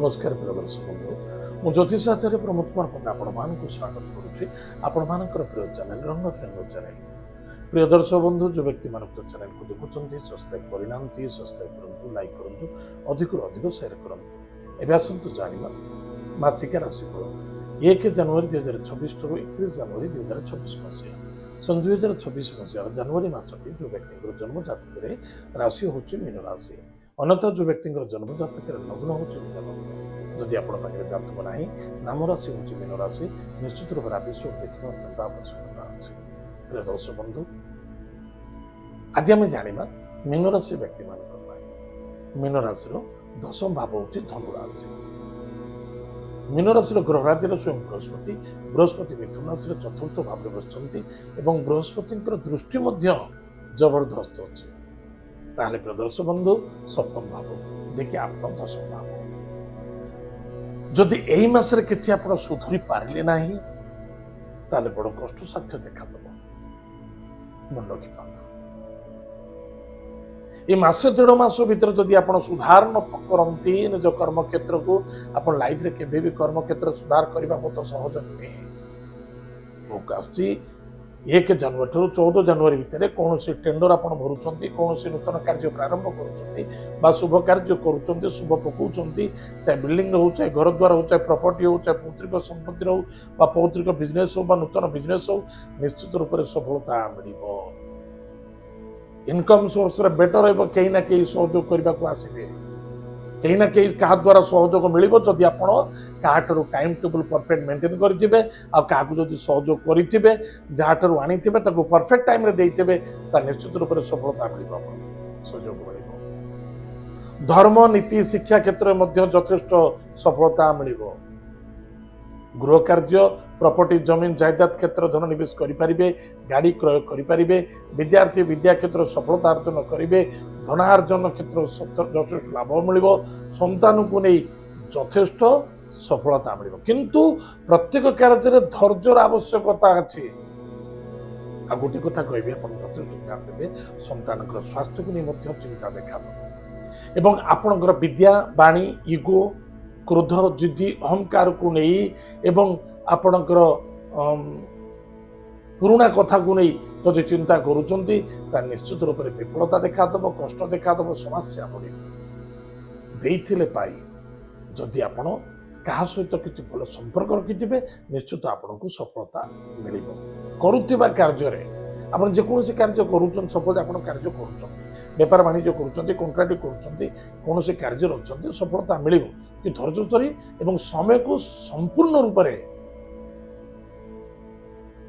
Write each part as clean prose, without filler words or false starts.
नमस्कार प्रिय दर्शक बंधु मु ज्योतिषाचार्य प्रमोद कुमार पंडा आपको स्वागत करुच्ची आपणकर प्रिय चैनल रंगतरंग चैनल। प्रिय दर्शक बंधु जो व्यक्ति मान चैनल को देखुं सब्सक्राइब करना सब्सक्राइब करूँ लाइक करूँ अधिक अधिक सेयार करूँ। एवं आसतु जाना मासिका राशिफल 1 जनवरी 2026 ठूँ 31 जनवरी 2026 मसीहा सन 2026 मसीहार जनवरी मसटी जो व्यक्ति जन्म जातक राशि हूँ मीन राशि अन्यथा जो व्यक्ति जन्म जातक लग्न हूँ मीन लग्न। जदि आप जातक ना नाम राशि हूँ मीन राशि निश्चित रूप से विश्व देखने अत्यंत आवश्यकता अच्छे। प्रिय दर्शक बंधु आज आम जाना मीन राशि व्यक्ति मान मीन राशि दशम भाव हूँ धनु राशि। मीन राशि ग्रहराज्य स्वयं बृहस्पति मिथुन राशि चतुर्थ भाव बसुँच बृहस्पति दृष्टि जबरदस्त अच्छे। ताहले प्रिय दर्शक बंधु सप्तम भाव जे कि आप दशम भाव जदि यही मासरे किसी आप सुधुरी पारे ना ताले बड़ कष्ट साध्य देखा मन रखी था। ये मासे 1.5 मास भीतर जदि आप सुधार न करती निज कर्म क्षेत्र को आप लाइफ रे केबे भी कर्म क्षेत्र सुधार करने बहुत सहज नुहे। लोक आसी 1 जनवरी ठूँ 14 जनवरी भितर कौन टेंडर आप भरुंच कौन नूतन कार्य प्रारंभ कर शुभ कार्य कर शुभ पकाउं चाहे बिल्डिंग हो चाहे घर द्वार हो चाहे प्रॉपर्टी हो चाहे पौतृक संपत्ति हो पौतृक बिजनेस हो नूतन बिजनेस हो निश्चित रूप से सफलता मिल इनकम सोर्स रे बेटर हो कहीं ना कहीं सहयोग करने को आसबे कहीं ना कहीं क्या द्वारा सहयोग मिल जदि आप टाइम टेबल परफेक्ट मेंटेन करेंगे आदि सहयोग करेंगे जहाँ आनी परफेक्ट टाइम रे देते निश्चित रूप से सफलता मिल सहयोग मिल। धर्म नीति शिक्षा क्षेत्र में यथेष्ट सफलता मिल। गृह कार्य प्रॉपर्टी जमीन जायदाद क्षेत्र धन निवेश करें गाड़ी क्रय करें विद्यार्थी विद्या क्षेत्र सफलता अर्जन करेंगे धनार्जन क्षेत्र यथेष्ट लाभ मिल संतान को नहीं यथेष्ट सफलता मिल किंतु प्रत्येक कार्य धैर्यर आवश्यकता अच्छी। आ गोटे कथा कहबी यथेष्ट ध्यान देवे संतान स्वास्थ्य को नहीं चिंता देखा एवं आपणकर विद्या वाणी इगो क्रोध जिद्दी अहंकार को नहीं एवं आपणकर पुराणा कथा को नहीं जदि चिंता करुँच निश्चित रूप से विफलता देखादब कष्ट देखादब समस्या बढ़े पाई जदि आपण क्या सहित किसी भल संपर्क रखिथे निश्चित आपन को सफलता मिल करुवा कार्य आप जेकोसी कार्य कर सपोज आप कार्य कर बेपार वाणिज्य कर कंट्राक्ट कर कार्य अच्छा सफलता मिल कि धैर्य धरी एवं समय को संपूर्ण रूप से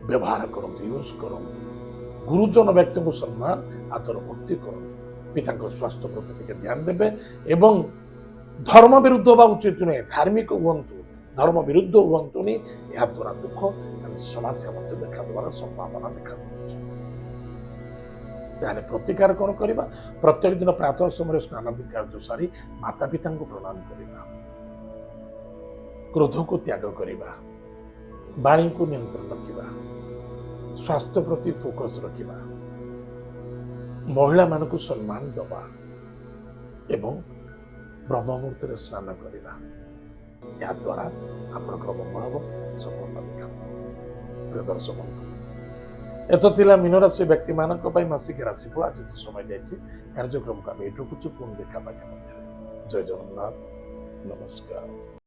व्यवहार करते यूज कर गुरुजन व्यक्ति को सम्मान आदर भक्ति कर पिता स्वास्थ्य प्रति ध्यान देवे एवं धर्म विरुद्ध होगा उचित नुहे धार्मिक हूँ धर्म विरुद्ध हुंतुनि या द्वारा दुख समस्या देखा देवार संभावना देखा ताले प्रतिकार कौन करवा प्रत्येक दिन प्रातः समय स्नान कार्य सारी माता पिता को प्रणाम करवा क्रोध को त्याग करवा वाणी को नियंत्रण रखा स्वास्थ्य प्रति फोकस रखा महिला मान को सम्मान दबा एवं ब्रह्म मुहूर्त स्नान करवा या द्वारा आपंकर मंगल हम सफलता देखा। प्रिय दर्शक बंधु एत मीन राशि व्यक्ति मानक मासिक राशिफल आज समय जाइए कार्यक्रम को आम ये रखुचु पुणी देखा जय जगन्नाथ नमस्कार।